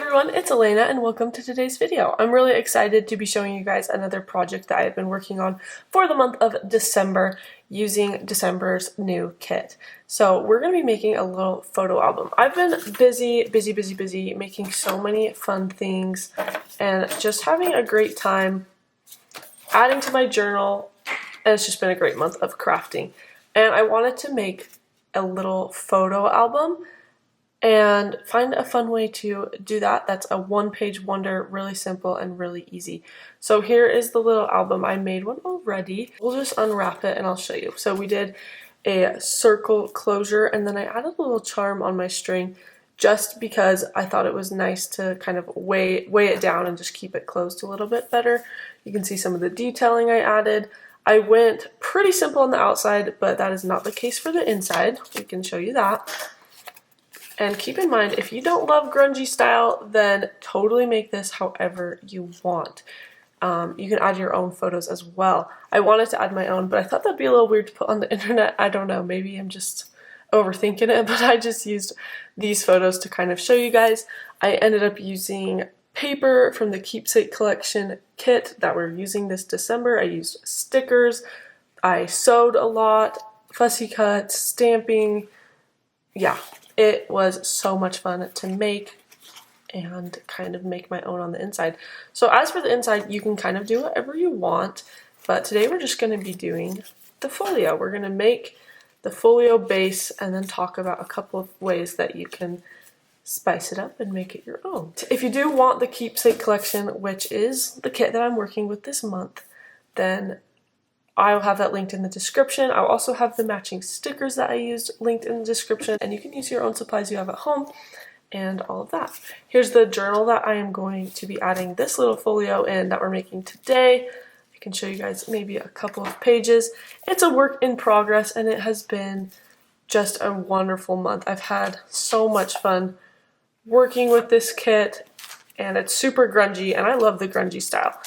everyone, it's Elena and welcome to today's video. I'm really excited to be showing you guys another project that I've been working on for the month of December using December's new kit. So we're going to be making a little photo album. I've been busy making so many fun things and just having a great time adding to my journal, and it's just been a great month of crafting. And I wanted to make a little photo album and find a fun way to do that. That's a one-page wonder, really simple and really easy. So here is the little album. I made one already. We'll just unwrap it and I'll show you. So we did a circle closure and then I added a little charm on my string just because I thought it was nice to kind of weigh it down and just keep it closed a little bit better. You can see some of the detailing I added. I went pretty simple on the outside, but that is not the case for the inside. We can show you that. And keep in mind, if you don't love grungy style, then totally make this however you want. You can add your own photos as well. I wanted to add my own, but I thought that'd be a little weird to put on the internet. I don't know, maybe I'm just overthinking it, but I just used these photos to kind of show you guys. I ended up using paper from the Keepsake Collection kit that we're using this December. I used stickers, I sewed a lot, fussy cuts, stamping, yeah. It was so much fun to make and kind of make my own on the inside. So as for the inside, you can kind of do whatever you want, but today we're just going to be doing the folio. We're going to make the folio base and then talk about a couple of ways that you can spice it up and make it your own. If you do want the Keepsake Collection, which is the kit that I'm working with this month, then I'll have that linked in the description. I'll also have the matching stickers that I used linked in the description, and you can use your own supplies you have at home and all of that. Here's the journal that I am going to be adding this little folio in that we're making today. I can show you guys maybe a couple of pages. It's a work in progress and it has been just a wonderful month. I've had so much fun working with this kit and it's super grungy and I love the grungy style.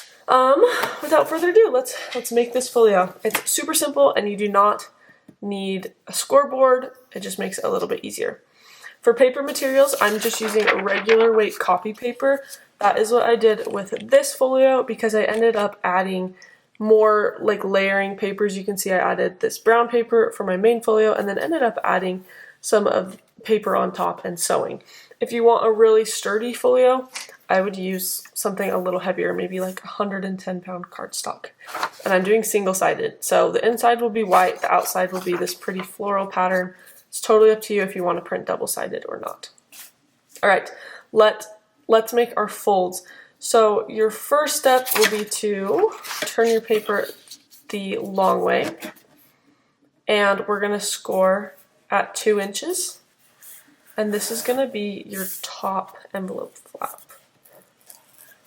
Without further ado, let's make this folio. It's super simple and you do not need a scoreboard. It just makes it a little bit easier. For paper materials, I'm just using a regular weight copy paper. That is what I did with this folio because I ended up adding more like layering papers. You can see I added this brown paper for my main folio and then ended up adding some of paper on top and sewing. If you want a really sturdy folio, I would use something a little heavier, maybe like 110-pound cardstock. And I'm doing single-sided, so the inside will be white, the outside will be this pretty floral pattern. It's totally up to you if you want to print double-sided or not. Alright, let's make our folds. So your first step will be to turn your paper the long way, and we're going to score at 2 inches. And this is going to be your top envelope flap.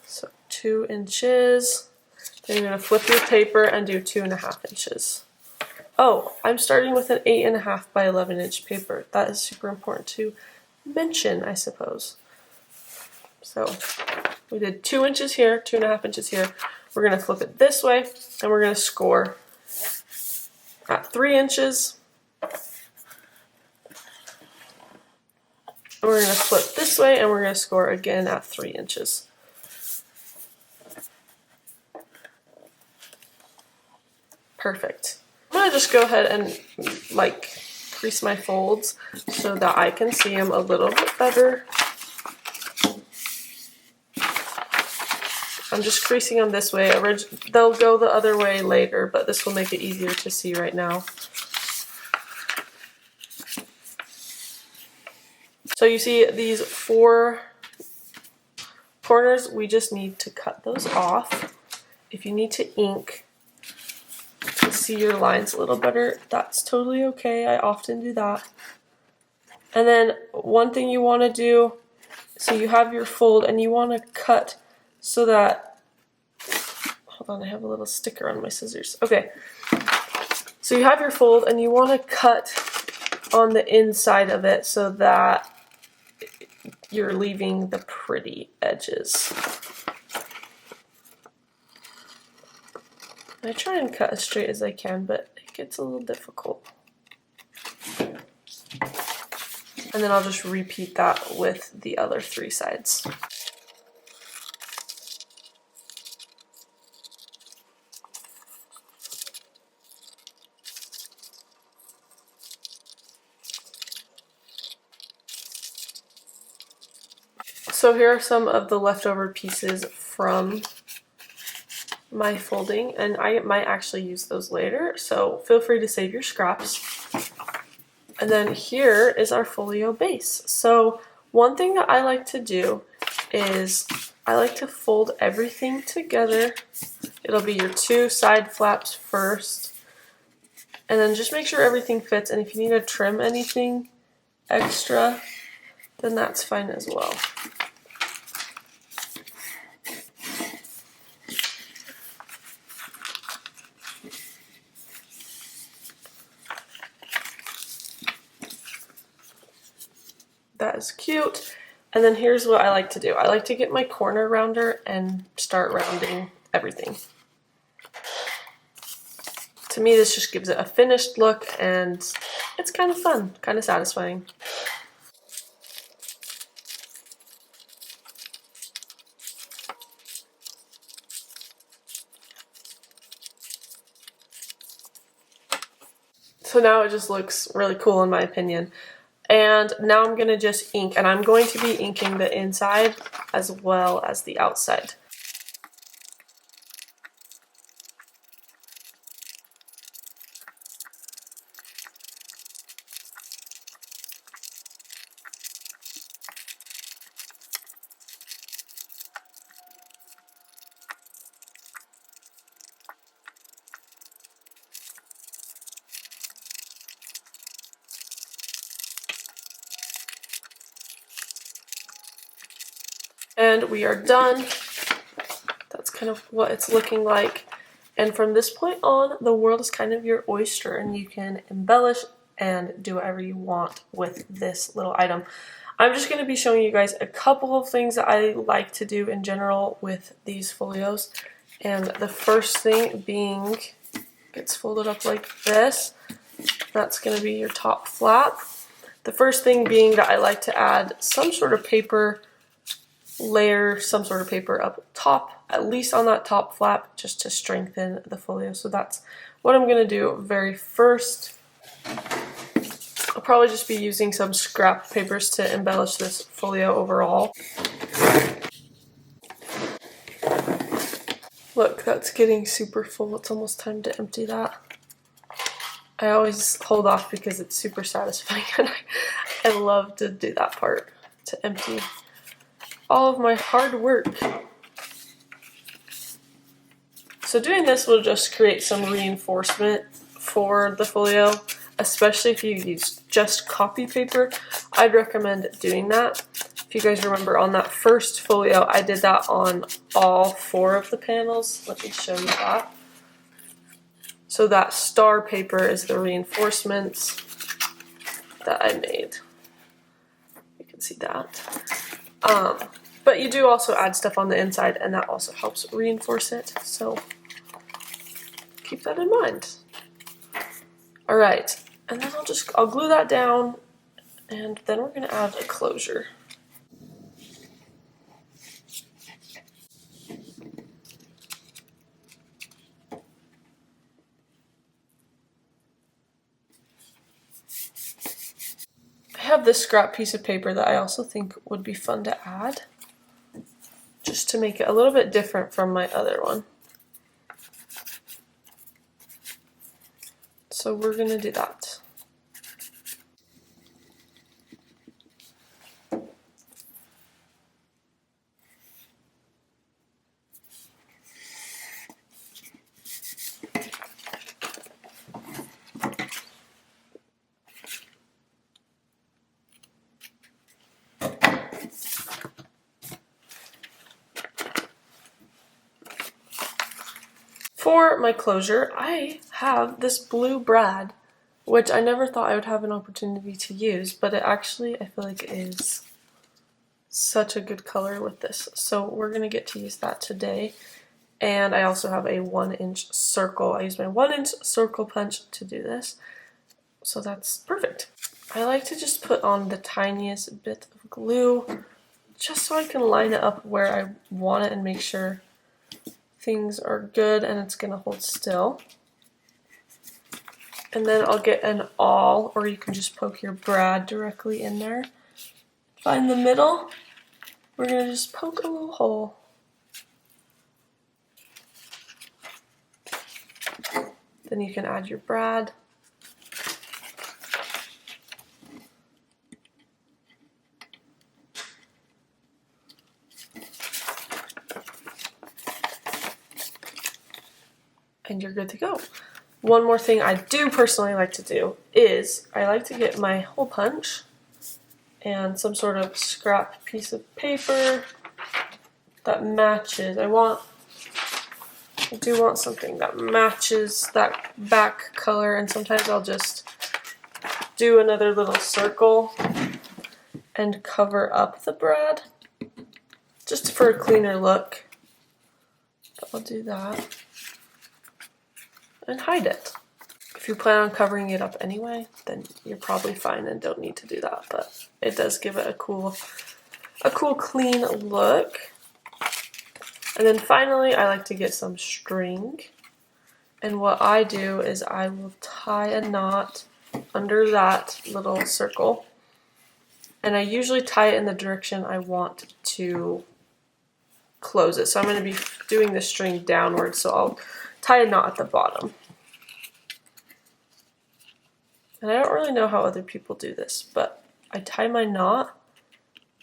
So 2 inches. Then you're going to flip your paper and do 2.5 inches. Oh, I'm starting with an 8.5 by 11 inch paper. That is super important to mention, I suppose. So we did 2 inches here, 2.5 inches here. We're going to flip it this way and we're going to score at 3 inches. And we're going to flip this way and we're going to score again at 3 inches. Perfect. I'm going to just go ahead and like crease my folds so that I can see them a little bit better. I'm just creasing them this way. They'll go the other way later, but this will make it easier to see right now. So you see these 4 corners, we just need to cut those off. If you need to ink to see your lines a little better, that's totally okay. I often do that. And then one thing you want to do, so you have your fold and you want to cut so that, hold on, I have a little sticker on my scissors. Okay, so you have your fold and you want to cut on the inside of it so that you're leaving the pretty edges. I try and cut as straight as I can, but it gets a little difficult. And then I'll just repeat that with the other 3 sides. So here are some of the leftover pieces from my folding, and I might actually use those later, so feel free to save your scraps. And then here is our folio base. So one thing that I like to do is I like to fold everything together. It'll be your 2 side flaps first, and then just make sure everything fits, and if you need to trim anything extra, then that's fine as well. That is cute. And then here's what I like to do. I like to get my corner rounder and start rounding everything. To me, this just gives it a finished look, and it's kind of fun, kind of satisfying. So now it just looks really cool in my opinion. And now I'm gonna just ink, and I'm going to be inking the inside as well as the outside. And we are done. That's kind of what it's looking like. And from this point on, the world is kind of your oyster, and you can embellish and do whatever you want with this little item. I'm just going to be showing you guys a couple of things that I like to do in general with these folios. And the first thing being, gets folded up like this. That's going to be your top flap. The first thing being that I like to add some sort of paper, layer some sort of paper up top, at least on that top flap, just to strengthen the folio. So that's what I'm going to do very first. I'll probably just be using some scrap papers to embellish this folio overall. Look, that's getting super full. It's almost time to empty that. I always hold off because it's super satisfying, and I love to do that part, to empty all of my hard work. So doing this will just create some reinforcement for the folio, especially if you use just copy paper. I'd recommend doing that. If you guys remember on that first folio, I did that on all 4 of the panels. Let me show you that. So that star paper is the reinforcements that I made. You can see that. But you do also add stuff on the inside, and that also helps reinforce it, so keep that in mind. Alright, and then I'll glue that down, and then we're going to add a closure. I have this scrap piece of paper that I also think would be fun to add, just to make it a little bit different from my other one. So we're going to do that. For my closure, I have this blue brad, which I never thought I would have an opportunity to use, but it actually, I feel like, is such a good color with this. So we're going to get to use that today. And I also have a 1-inch circle. I use my 1-inch circle punch to do this. So that's perfect. I like to just put on the tiniest bit of glue just so I can line it up where I want it and make sure things are good and it's going to hold still. And then I'll get an awl, or you can just poke your brad directly in there. Find the middle. We're going to just poke a little hole. Then you can add your brad. And you're good to go. One more thing I do personally like to do is I like to get my hole punch and some sort of scrap piece of paper that matches. I do want something that matches that back color, and sometimes I'll just do another little circle and cover up the brad just for a cleaner look. But I'll do that and hide it. If you plan on covering it up anyway, then you're probably fine and don't need to do that, but it does give it a cool clean look. And then finally, I like to get some string, and what I do is I will tie a knot under that little circle, and I usually tie it in the direction I want to close it. So I'm going to be doing the string downwards, so I'll tie a knot at the bottom. And I don't really know how other people do this, but I tie my knot.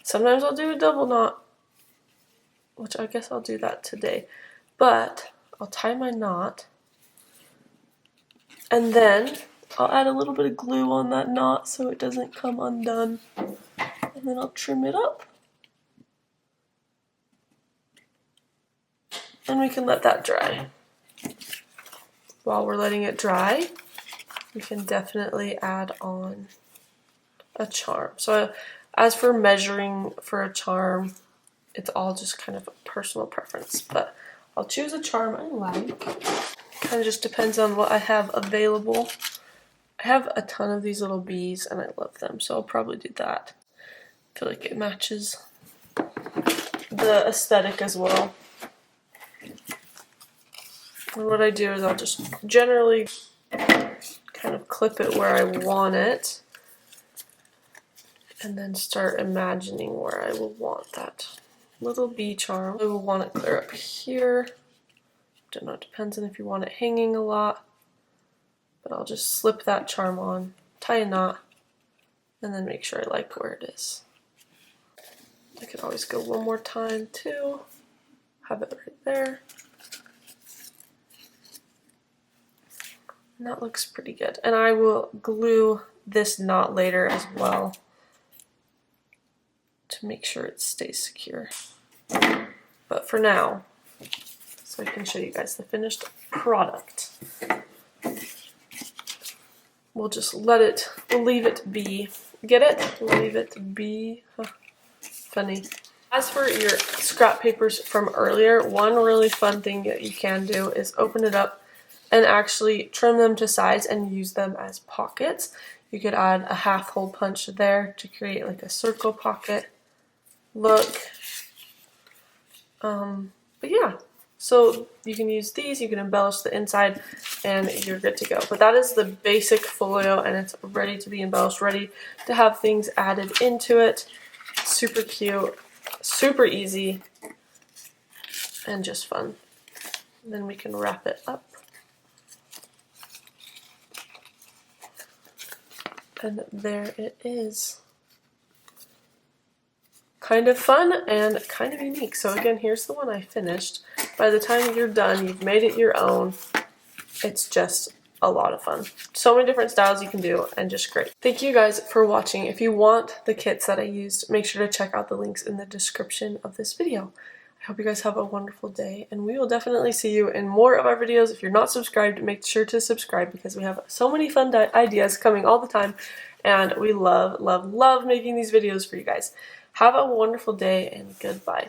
Sometimes I'll do a double knot, which I guess I'll do that today. But I'll tie my knot, and then I'll add a little bit of glue on that knot so it doesn't come undone. And then I'll trim it up. And we can let that dry. While we're letting it dry, we can definitely add on a charm. So as for measuring for a charm, it's all just kind of a personal preference, but I'll choose a charm I like. Kind of just depends on what I have available. I have a ton of these little bees and I love them, so I'll probably do that. I feel like it matches the aesthetic as well. And what I do is I'll just generally kind of clip it where I want it, and then start imagining where I will want that little bee charm. I will want it clear up here. Don't know, it depends on if you want it hanging a lot, but I'll just slip that charm on, tie a knot, and then make sure I like where it is. I can always go one more time too, have it right there. And that looks pretty good. And I will glue this knot later as well to make sure it stays secure. But for now, so I can show you guys the finished product, we'll just we'll leave it be. Get it? We'll leave it be. Huh. Funny. As for your scrap papers from earlier, one really fun thing that you can do is open it up and actually trim them to size and use them as pockets. You could add a half hole punch there to create like a circle pocket look. But yeah, so you can use these, you can embellish the inside, and you're good to go. But that is the basic folio, and it's ready to be embellished, ready to have things added into it. Super cute, super easy, and just fun. And then we can wrap it up. And there it is. Kind of fun and kind of unique. So again, here's the one I finished. By the time you're done, you've made it your own. It's just a lot of fun. So many different styles you can do, and just great. Thank you guys for watching. If you want the kits that I used, make sure to check out the links in the description of this video. I hope you guys have a wonderful day, and we will definitely see you in more of our videos. If you're not subscribed, make sure to subscribe because we have so many fun ideas coming all the time, and we love, love, love making these videos for you guys. Have a wonderful day, and goodbye.